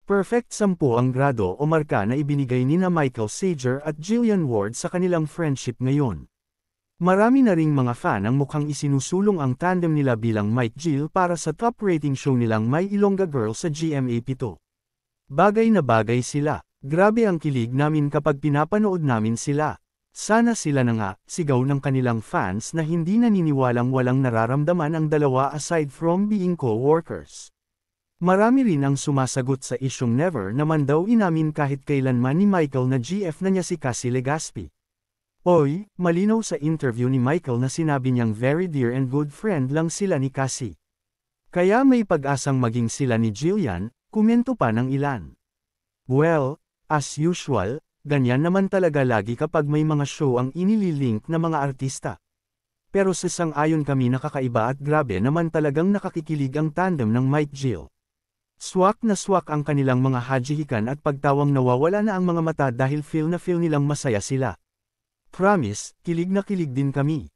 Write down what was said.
Perfect 10 ang grado o marka na ibinigay nina Michael Sager at Jillian Ward sa kanilang friendship ngayon. Marami na ring mga fan ang mukhang isinusulong ang tandem nila bilang Mike Jill para sa top rating show nilang My Ilongga Girl sa GMA7. Bagay na bagay sila. Grabe ang kilig namin kapag pinapanood namin sila. Sana sila na nga, sigaw ng kanilang fans na hindi naniniwalang walang nararamdaman ang dalawa aside from being co-workers. Marami rin ang sumasagot sa isyong never naman daw inamin kahit kailanman ni Michael na GF na niya si Cassie Legaspi. Oy, malinaw sa interview ni Michael na sinabi niyang very dear and good friend lang sila ni Cassie. Kaya may pag-asang maging sila ni Jillian, komento pa ng ilan. Well, as usual, ganyan naman talaga lagi kapag may mga show ang inililink na mga artista. Pero sa sang-ayon kami nakakaiba at grabe naman talagang nakakikilig ang tandem ng Mike Jill. Swak na swak ang kanilang mga hajihikan at pagtawang nawawala na ang mga mata dahil feel nilang masaya sila. Promise, kilig na kilig din kami.